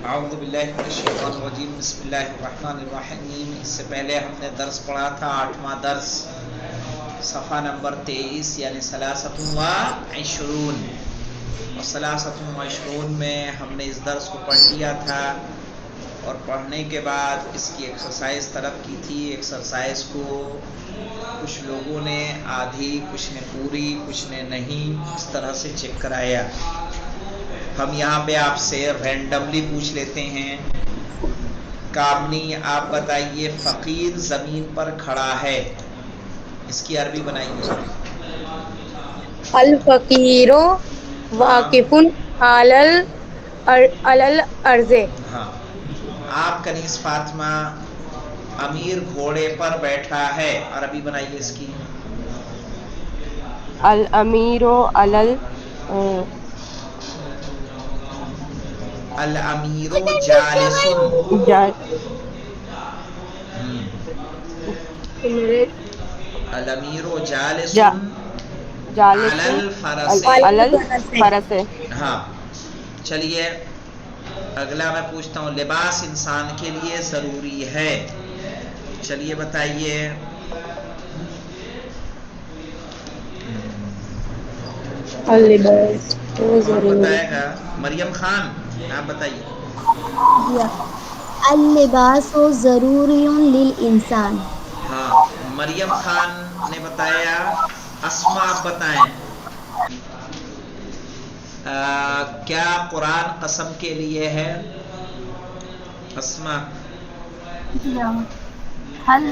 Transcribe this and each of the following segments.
اعوذ باللہ من الشیطان الرجیم بسم اللہ الرحمن الرحیم۔ اس سے پہلے ہم نے درس پڑھا تھا 8واں درس صفحہ نمبر 23 یعنی ثلاثۃ و عشرون، اور ثلاثۃ و عشرون میں ہم نے اس درس کو پڑھ لیا تھا، اور پڑھنے کے بعد اس کی ایکسرسائز طلب کی تھی۔ ایکسرسائز کو کچھ لوگوں نے آدھی، کچھ نے پوری، کچھ نے نہیں، اس طرح سے چیک کرایا۔ ہم یہاں پہ آپ سے رینڈملی پوچھ لیتے ہیں۔ کامنی آپ بتائیے، فقیر زمین پر کھڑا ہے، اس کی عربی بنائیے۔ الفقیر ہاں واقف علی الارض۔ ہاں، آپ کنیز فاطمہ، امیر گھوڑے پر بیٹھا ہے، عربی بنائیے اس کی۔ الامیر علی الامیر جالس، الامیر جالس جالس علی الفرس۔ علی الفرس۔ ہاں، چلیے اگلا میں پوچھتا ہوں، لباس انسان کے لیے ضروری ہے، چلیے بتائیے۔ اللباس کون ضروری۔ بتائے گا؟ مریم خان آپ بتائیے۔ اللباس ضروری للانسان۔ ہاں، مریم خان نے بتایا۔ اسما آپ بتائیں، کیا قرآن قسم کے لیے ہے؟ اسما۔ حل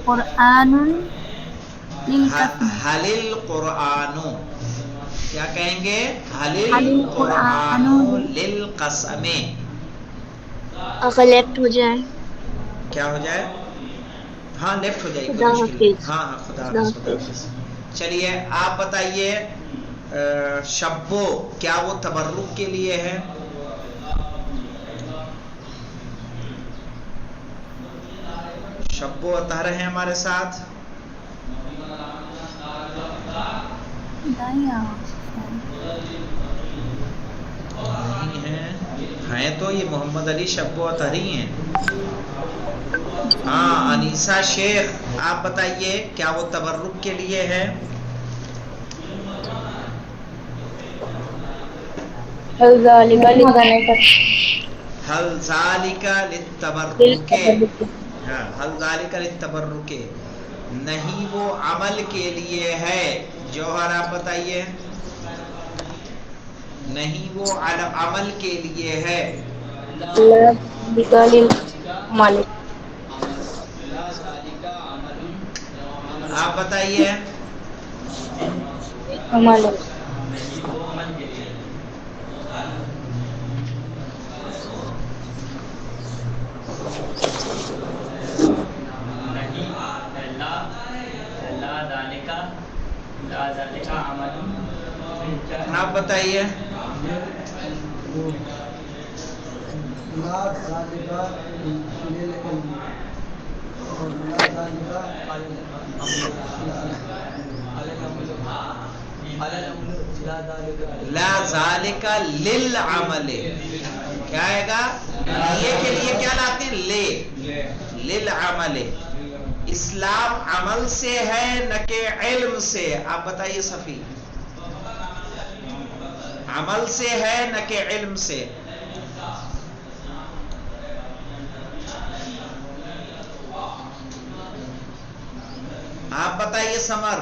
قرآن للقسم۔ حل القرآن، کیا کہیں گے؟ حل حل القرآن القرآن للقسم۔ اگر لیفٹ ہو جائے کیا ہو جائے؟ ہاں لیفٹ ہو جائے گی، خدا کوئی مشکل نہیں۔ حافظ۔ ہاں ہاں، خدا حافظ، خدا حافظ۔ چلیے آپ بتائیے، شبو کیا وہ تبرک کے لیے ہے؟ شبو اطہر ہیں ہمارے ساتھ؟ نہیں ہیں تو یہ محمد علی شبو اطہر ہی ہیں۔ ہاں، انیسہ شیخ آپ بتائیے، کیا وہ تبرک کے لیے ہے؟ حل ذالک حل ذالک للتبرک، ہاں، حل ذالک للتبرک، نہیں وہ عمل کے لیے ہے۔ جوہر آپ بتائیے، نہیں وہ عمل کے لیے ہے۔ مالک۔ آپ بتائیے۔ مالک۔ آپ بتائیے۔ لا ذالک للعمل، کیا آئے گا؟ لیے کے لیے کیا لاتے ہیں؟ لے، للعمل۔ اسلام عمل سے ہے نہ کہ علم سے، آپ بتائیے صفی۔ عمل سے ہے نہ کہ علم سے۔ آپ بتائیے سمر۔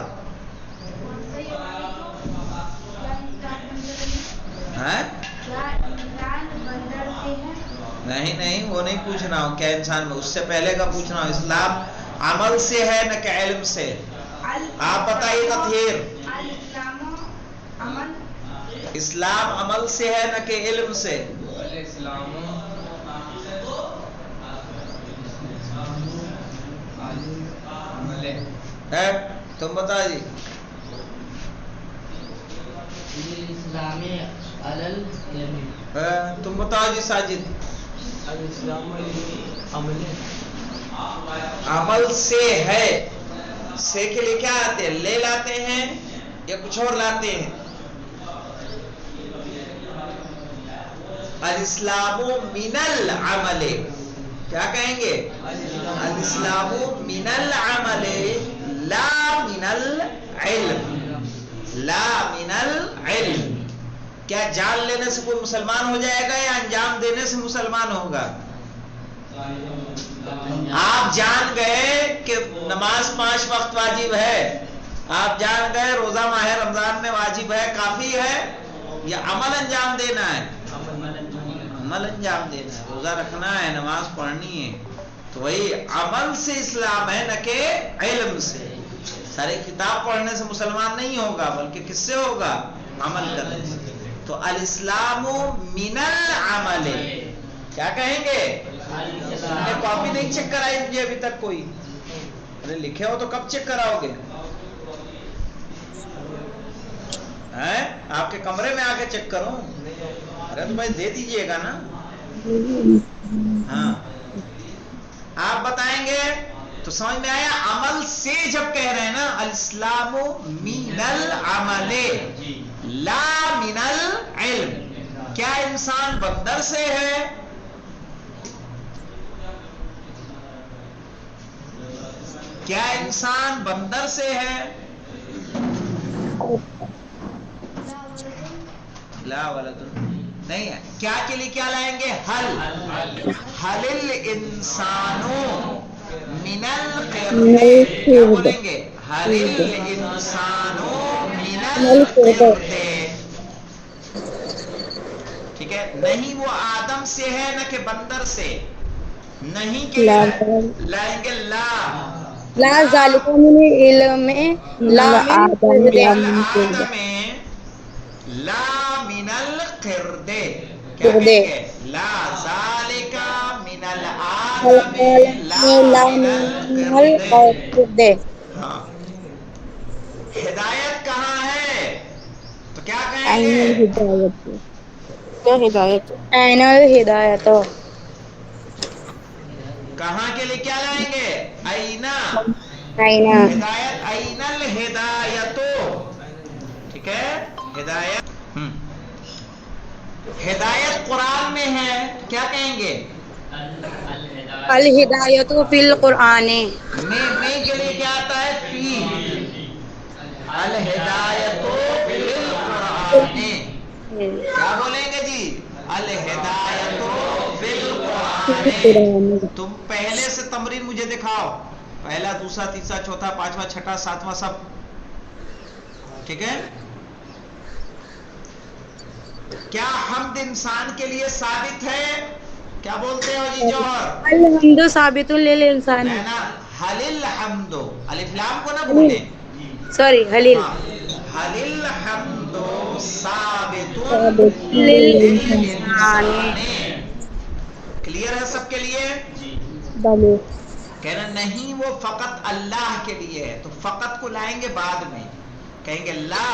نہیں وہ نہیں پوچھنا ہوں کیا انسان میں، اس سے پہلے کا پوچھنا ہوں، اسلام عمل سے ہے نہ کہ علم سے۔ آپ بتائیے تطہیر۔ اسلام عمل سے ہے نہ کہ علم سے۔ تم بتا جی۔ تم بتاؤ جی ساجد۔ عمل سے ہے، سے کے لیے کیا آتے ہیں؟ لے لاتے ہیں یا کچھ اور لاتے ہیں؟ الاسلام من العمل، کیا کہیں گے؟ الاسلام من العمل لا من العلم، لا من العلم۔ کیا جان لینے سے کوئی مسلمان ہو جائے گا یا انجام دینے سے مسلمان ہوگا؟ آپ جان گئے کہ نماز 5 وقت واجب ہے، آپ جان گئے روزہ ماہ رمضان میں واجب ہے، کافی ہے یا عمل انجام دینا ہے؟ عمل انجام دینا ہے، روزہ رکھنا ہے، نماز پڑھنی ہے۔ تو وہی عمل سے اسلام ہے، نہ کہ علم سے۔ سارے کتاب پڑھنے سے مسلمان نہیں ہوگا، بلکہ کس سے ہوگا؟ عمل کرنے سے۔ تو الاسلام من العمل، کیا کہیں گے؟ تم نے کاپی نہیں چیک کرائی مجھے ابھی تک کوئی؟ ارے لکھے ہو تو کب چیک کراؤ گے؟ آپ کے کمرے میں آ کے چیک کروں؟ ارے تو بھائی دے دیجئے گا نا۔ ہاں آپ بتائیں گے تو سمجھ میں آیا؟ عمل سے جب کہہ رہے ہیں نا، الاسلام من العمل لا من العلم، کیا انسان بندر سے ہے؟ کیا انسان بندر سے ہے؟ لا ولد نہیں ہے۔ کیا کے لیے کیا لائیں گے؟ حل الانسان من القرد، کیا بولیں گے؟ حل الانسان من القرد، ٹھیک ہے؟ نہیں وہ آدم سے ہے نہ کہ بندر سے، نہیں کے لائیں گے لا لا ذالک من علم لا من آدم، لا من القرد، کیا کہیں گے؟ لا ذالک من الآدم لا من القرد۔ ہاں ہدایت کہاں ہے تو کیا کہیں گے؟ کیا ہدایت؟ این الہدایت، کہاں کے لیے کیا لائیں گے؟ اینا، اینا، ہدایت، این الہدایت، ٹھیک ہے؟ ہدایت، ہدایت قرآن میں ہے، کیا کہیں گے؟ الہدایت فی القرآن، میں کے لیے کیا آتا ہے؟ فی، الہدایت فی القرآن، کیا بولیں گے جی؟ الہدایت فی القرآن۔ تم پہلے سے تمرین مجھے دکھاؤ، پہلا، دوسرا، تیسرا، چوتھا، پانچواں، چھٹا، ساتواں، سب ٹھیک ہے؟ کیا حمد انسان کے لیے ثابت ہے؟ کیا بولتے ہو جی جوہر؟ الحمد ثابت للانسان، ہے نا؟ حل الحمد، الف لام کو نہ بھولیں، سوری حلیل ہاں، حل الحمد ثابت للانسان، للانسان، کلیئر ہے سب کے لیے؟ بلے کہنا نہیں وہ فقط اللہ کے لیے ہے، تو فقط کو لائیں گے بعد میں، کہیں گے لا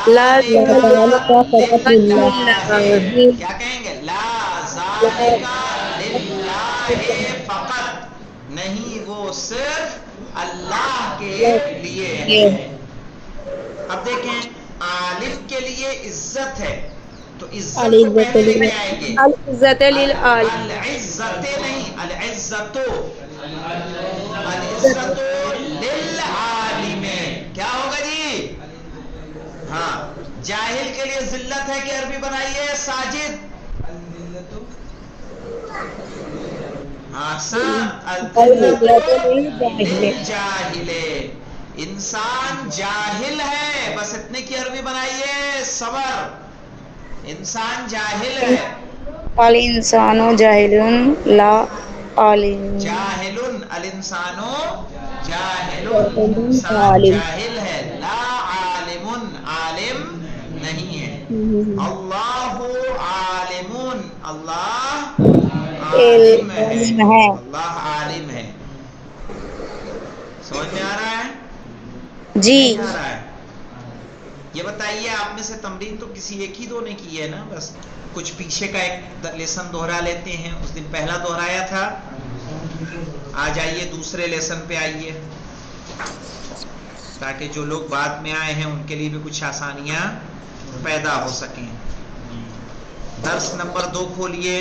لا ذالک للہ، للہ، کیا کہیں گے؟ لا ذالک للہ فقط، نہیں وہ صرف اللہ کے لیے ہے۔ اب دیکھیں عالم کے لیے عزت ہے، تو عزت کو پہلے لے کے آئیں گے، العزت للعالم، العزت نہیں، العزت، العزت للعالم، کیا ہوگا جی؟ ہاں جاہل کے لیے ذلت ہے کہ عربی بنائیے ساجد، العزت للجاہل، للجاہل، انسان جاہل ہے، بس اتنے کی عربی بنائیے صبر، انسان جاہل ہے، الانسان جاہل لا عالم، جاہل، الانسان جاہل، لا انسان عالم، جاہل ہے، لا عالم، عالم نہیں ہے، اللہ عالم، اللہ عالم ہے، علم ہے، اللہ عالم ہے۔ سمجھ میں آ رہا ہے؟ جی نہیں آ رہا ہے؟ یہ بتائیے آپ میں سے تمرین تو کسی ایک ہی دو نے کی ہے نا؟ بس کچھ پیچھے کا ایک لیسن دوہرا لیتے ہیں، اس دن پہلا دوہرایا تھا، آ جائیے دوسرے لیسن پہ آئیے، تاکہ جو لوگ بعد میں آئے ہیں ان کے لیے بھی کچھ آسانیاں پیدا ہو سکیں۔ درس نمبر 2 کھولیے.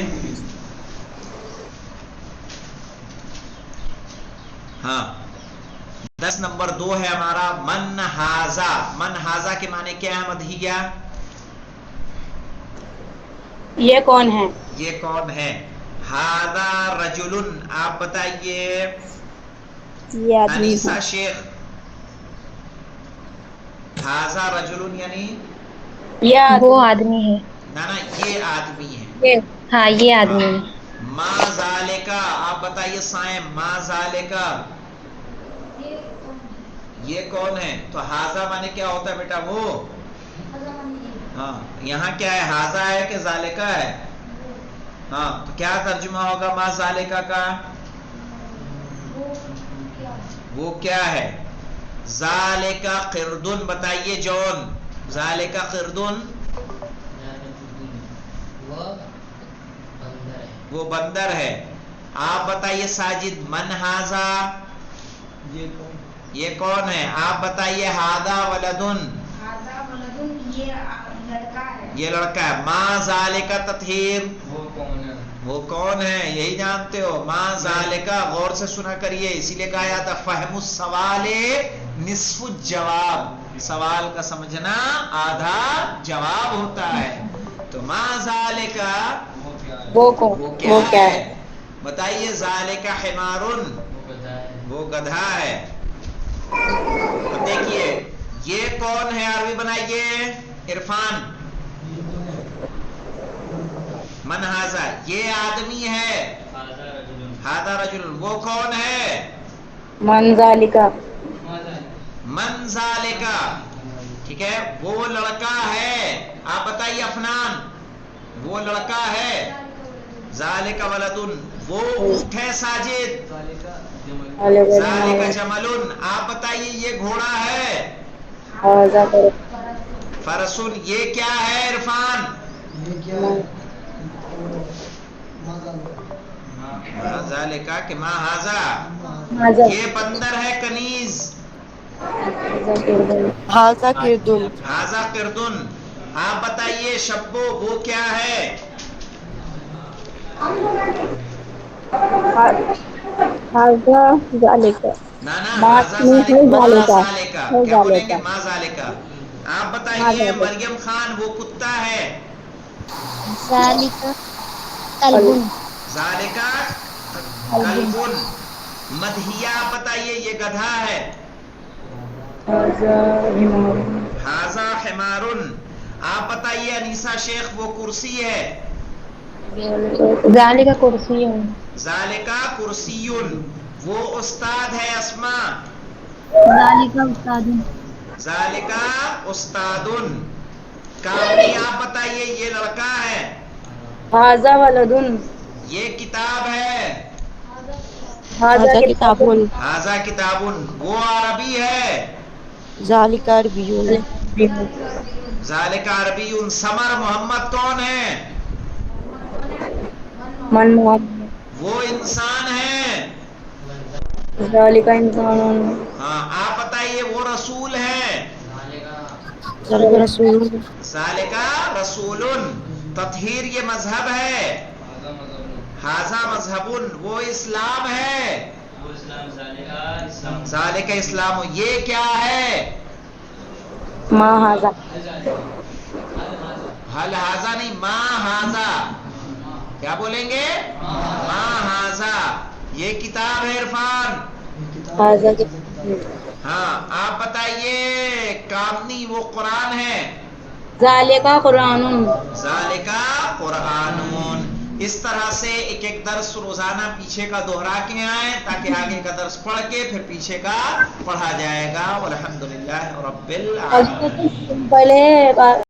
ہاں درس نمبر 2 ہے ہمارا من ہاذا. من ہاذا کے معنی کیا ہے مدحیہ؟ یہ کون ہے؟ یہ کون ہے. ہاذا رجل، آپ بتائیے. یہ آدمی ہے. انیسہ شیخ، ہاذا رجل یعنی وہ آدمی ہے. نا یہ آدمی ہے. ہاں یہ آدمی ہے. ما ذالکا، آپ بتائیے سائم. ما ذالکا یہ کون ہے؟ تو ہاذا مانے کیا ہوتا ہے بیٹا؟ وہ. ہاں یہاں کیا ہے؟ ہاذا ہے کہ ذالکا ہے؟ ہاں تو کیا ترجمہ ہوگا ما ذالکا کا؟ وہ کیا ہے؟ ذالکا قردن. بتائیے جون. ذالکا قردن وہ بندر ہے. آپ بتائیے ساجد. من ہاذا یہ کون ہے؟ آپ بتائیے. ہاذا ولدن یہ لڑکا ہے. ما ذالکا تطہیر وہ کون ہے؟ یہی جانتے ہو. ما ذالکا غور سے سنا کریے، اسی لیے کہا جاتا فہم السوال نصف الجواب. سوال کا سمجھنا آدھا جواب ہوتا ہے. تو ما ذالکا وہ کیا ہے؟ بتائیے. ذالکا حمارن وہ گدھا ہے. اب دیکھیے یہ کون ہے؟ عربی بنائیے. عرفان. من ہاذا یہ آدمی ہے. ہاذا رجل وہ کون ہے؟ من ذالکا. من ذالکا ٹھیک ہے. وہ لڑکا ہے. آپ بتائیے افنان. وہ لڑکا ہے. ذالکا ولدن وہ اونٹ ہے. ساجد. ذالکا جملن آپ بتائیے یہ گھوڑا ہے. ہاذا فرسن یہ کیا ہے؟ عرفان. ما ذالکا کہ ما ہاذا یہ بندر ہے. کنیز. ہاذا قردن. ہاذا قردن. آپ بتائیے شبو وہ کیا ہے؟ ہاذا ذالکا. نا ہاذا ذالکا ما ذالکا کیا بولیں گے؟ ما ذالکا. آپ بتائیے مریم خان وہ کتا ہے. ذالک کلب. ذالکا کلبن. مدحیہ آپ بتائیے یہ گدھا ہے. ہاذا حمارن. آپ بتائیے انیسہ شیخ وہ کرسی ہے. ذالک کرسی. ذالکا کرسیون وہ استاد ہے. اسما. ذالک استاد. ذالکا استادن. کامنی آپ بتائیے یہ لڑکا ہے. ہاذا ولدن. یہ کتاب ہے. ہاذا کتابن. ہاذا کتابن وہ عربی ہے. ذالک عربی. ذالک عربی. سمر محمد کون ہے؟ من محمد. وہ انسان ہے. ذالک انسان. ہاں آپ بتائیے وہ رسول ہے. رسول. ذالکا رسول. تطہیر یہ مذہب ہے. ہاذا مذہبن وہ اسلام ہے. ذالک اسلام. یہ کیا ہے؟ ما ہاذا. حل ہاذا نہیں ما ہاذا. کیا بولیں گے؟ ما ہاذا. یہ کتاب ہے. عرفان. ہاذا. ہاں آپ بتائیے کامنی وہ قرآن ہے. ذالکا قرآن. ذالکا قرآن. اس طرح سے ایک ایک درس روزانہ پیچھے کا دوہرا کے آئیں تاکہ آگے کا درس پڑھ کے پھر پیچھے کا پڑھا جائے گا. والحمدللہ رب العالمین. پہلے